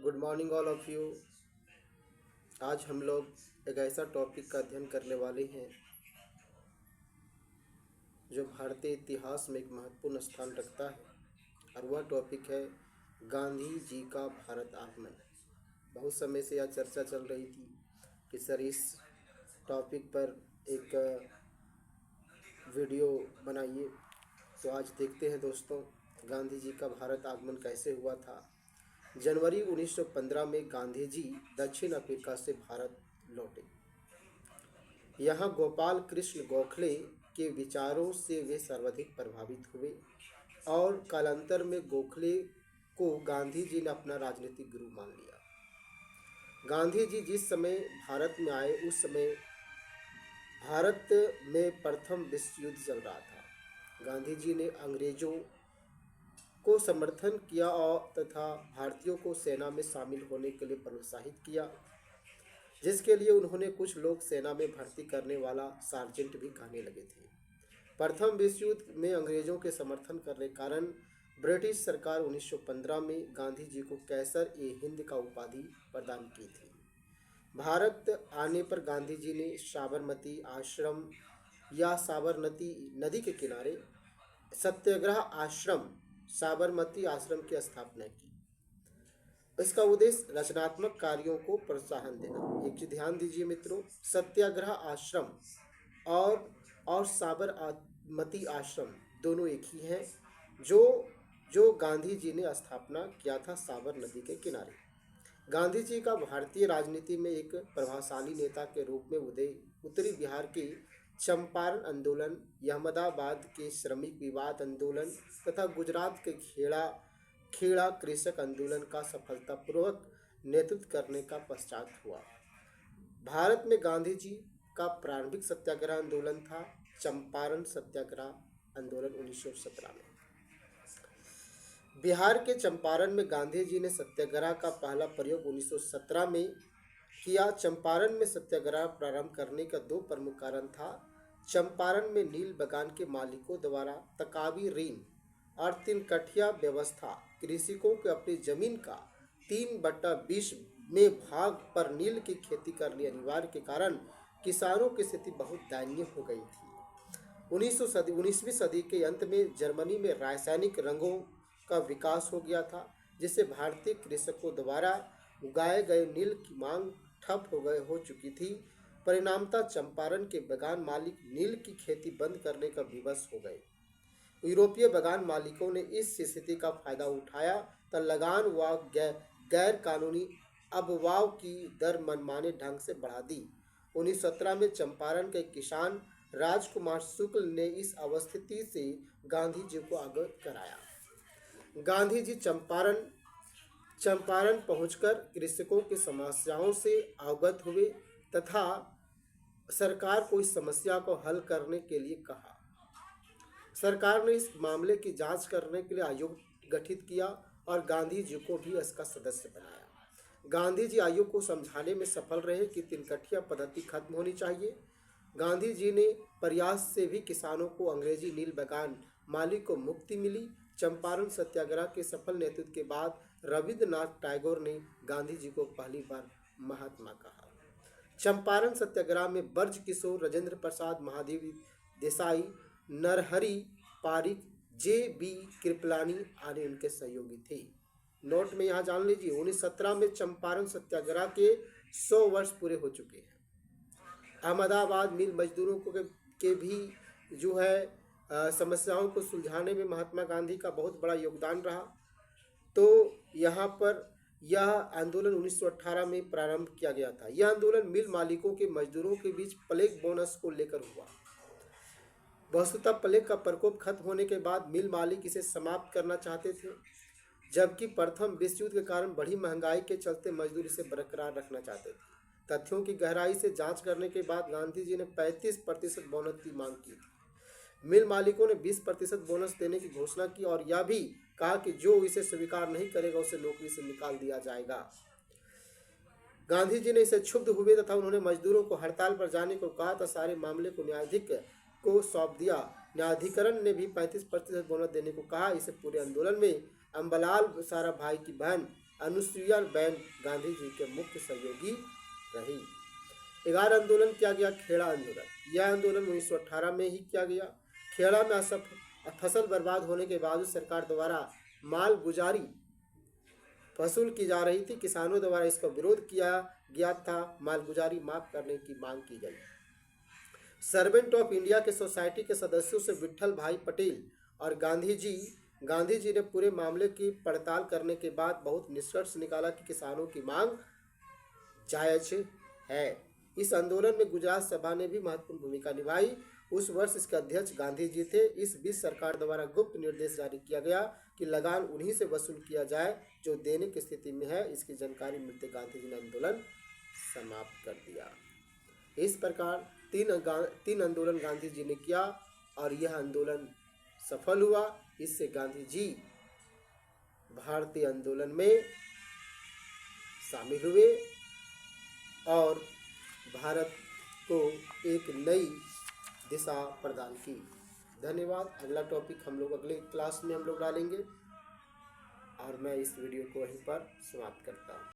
Good morning all of you. आज हम लोग एक ऐसा टॉपिक का अध्ययन करने वाले हैं जो भारतीय इतिहास में एक महत्वपूर्ण स्थान रखता है और वह टॉपिक है गांधी जी का भारत आगमन। बहुत समय से यह चर्चा चल रही थी कि सर इस टॉपिक पर एक वीडियो बनाइए। तो आज देखते हैं दोस्तों, गांधी जी का भारत आगमन कैसे हुआ था। जनवरी 1915 में गांधी जी दक्षिण अफ्रीका से भारत लौटे। यहाँ गोपाल कृष्ण गोखले के विचारों से वे सर्वाधिक प्रभावित हुए और कालांतर में गोखले को गांधी जी ने अपना राजनीतिक गुरु मान लिया। गांधी जी जिस समय भारत में आए उस समय भारत में प्रथम विश्व युद्ध चल रहा था। गांधी जी ने अंग्रेजों को समर्थन किया और तथा भारतीयों को सेना में शामिल होने के लिए प्रोत्साहित किया, जिसके लिए उन्होंने कुछ लोग सेना में भर्ती करने वाला सार्जेंट भी कहने लगे थे। प्रथम विश्व युद्ध में अंग्रेजों के समर्थन करने कारण ब्रिटिश सरकार 1915 में गांधी जी को कैसर ए हिंद का उपाधि प्रदान की थी। भारत आने पर गांधी जी ने साबरमती आश्रम या साबरमती नदी के किनारे सत्याग्रह आश्रम साबरमती आश्रम की स्थापना की। इसका उद्देश्य रचनात्मक कार्यों को प्रोत्साहन देना। एक चीज ध्यान दीजिए मित्रों, सत्याग्रह आश्रम और साबरमती आश्रम दोनों एक ही हैं, जो जो गांधी जी ने स्थापना किया था साबर नदी के किनारे। गांधी जी का भारतीय राजनीति में एक प्रभावशाली नेता के रूप में उदय उत्तरी बिहार के चंपारण आंदोलन, अहमदाबाद के श्रमिक विवाद आंदोलन तथा गुजरात के खेड़ा कृषक आंदोलन का सफलतापूर्वक नेतृत्व करने का पश्चात हुआ। भारत में गांधी जी का प्रारंभिक सत्याग्रह आंदोलन था चंपारण सत्याग्रह आंदोलन 1917 में। बिहार के चंपारण में गांधी जी ने सत्याग्रह का पहला प्रयोग 1917 में किया। चंपारण में सत्याग्रह प्रारंभ करने का दो प्रमुख कारण था। चंपारण में नील बागान के मालिकों द्वारा तकावी ऋण और 3 कठिया व्यवस्था कृषकों को अपनी जमीन का 3/20 में भाग पर नील की खेती करनी अनिवार्य के कारण किसानों की स्थिति बहुत दयनीय हो गई थी। 19वीं सदी के अंत में जर्मनी में रासायनिक रंगों का विकास हो गया था, जिससे भारतीय कृषकों द्वारा उगाए गए नील की मांग ठप हो चुकी थी। परिणामतः चंपारण के बागान मालिक नील की खेती बंद करने का विवश हो गए। यूरोपीय बागान मालिकों ने इस स्थिति का फायदा उठाया तो लगान व गैर कानूनी अबवाव की दर मनमाने ढंग से बढ़ा दी। 1917 में चंपारण के किसान राजकुमार शुक्ल ने इस अवस्थिति से गांधी जी को अवगत कराया। गांधी जी चंपारण पहुंचकर कृषकों की समस्याओं से अवगत हुए तथा सरकार को इस समस्या को हल करने के लिए कहा। सरकार ने इस मामले की जांच करने के लिए आयोग गठित किया और गांधी जी को भी इसका सदस्य बनाया। गांधी जी आयोग को समझाने में सफल रहे कि 3 कठिया पद्धति खत्म होनी चाहिए। गांधी जी ने प्रयास से भी किसानों को अंग्रेजी नील बागान मालिक को मुक्ति मिली। चंपारण सत्याग्रह के सफल नेतृत्व के बाद रविंद्रनाथ टैगोर ने गांधी जी को पहली बार महात्मा कहा। चंपारण सत्याग्रह में ब्रज किशोर, राजेंद्र प्रसाद, महादेवी देसाई, नरहरि पारिक, J.B. कृपलानी आदि उनके सहयोगी थे। नोट में यहाँ जान लीजिए, 1917 में चंपारण सत्याग्रह के 100 वर्ष पूरे हो चुके हैं। अहमदाबाद मिल मजदूरों के भी जो है समस्याओं को सुलझाने में महात्मा गांधी का बहुत बड़ा योगदान रहा। तो यहाँ पर यह आंदोलन 1918 में प्रारंभ किया गया था। यह आंदोलन मिल मालिकों के मजदूरों के बीच प्लेग बोनस को लेकर हुआ। वस्तुतः प्लेग का प्रकोप खत्म होने के बाद मिल मालिक इसे समाप्त करना चाहते थे, जबकि प्रथम विश्व युद्ध के कारण बढ़ी महंगाई के चलते मजदूर इसे बरकरार रखना चाहते थे। तथ्यों की गहराई से जांच करने के बाद गांधी जी ने 35% बोनस की मांग की थी। मिल मालिकों ने 20% बोनस देने की घोषणा की और यह भी कहा कि जो इसे स्वीकार नहीं करेगा उसे नौकरी से निकाल दिया जाएगा। गांधी जी ने इसे क्षुब्ध हुए तथा उन्होंने मजदूरों को हड़ताल पर जाने को कहा तो सारे मामले को न्यायाधीश को सौंप दिया। न्यायाधिकरण ने भी 35% बोनस देने को कहा। इसे पूरे आंदोलन में अम्बलाल साराभाई की बहन अनुसुईया बेन गांधी जी के मुख्य सहयोगी रही। 11 आंदोलन किया गया खेड़ा आंदोलन। यह आंदोलन 1918 में ही किया गया। खेड़ा में फसल बर्बाद होने के बावजूद सरकार द्वारा माल गुजारी वसूल की जा रही थी। किसानों द्वारा इसका विरोध किया गया था। मालगुजारी माफ करने की मांग की गई। सर्वेंट ऑफ इंडिया के सोसाइटी के सदस्यों से विट्ठल भाई पटेल और गांधी जी ने पूरे मामले की पड़ताल करने के बाद बहुत निष्कर्ष निकाला कि किसानों की मांग जायज है। इस आंदोलन में गुजरात सभा ने भी महत्वपूर्ण भूमिका निभाई। उस वर्ष इसके अध्यक्ष गांधी जी थे। इस बीच सरकार द्वारा गुप्त निर्देश जारी किया गया कि लगान उन्हीं से वसूल किया जाए जो देने की स्थिति में है। इसकी जानकारी मिलते गांधी जी ने आंदोलन समाप्त कर दिया। इस प्रकार तीन आंदोलन गांधी जी ने किया और यह आंदोलन सफल हुआ। इससे गांधी जी भारतीय आंदोलन में शामिल हुए और भारत को एक नई दिशा प्रदान की। धन्यवाद। अगला टॉपिक हम लोग अगले क्लास में हम लोग डालेंगे और मैं इस वीडियो को वहीं पर समाप्त करता हूँ।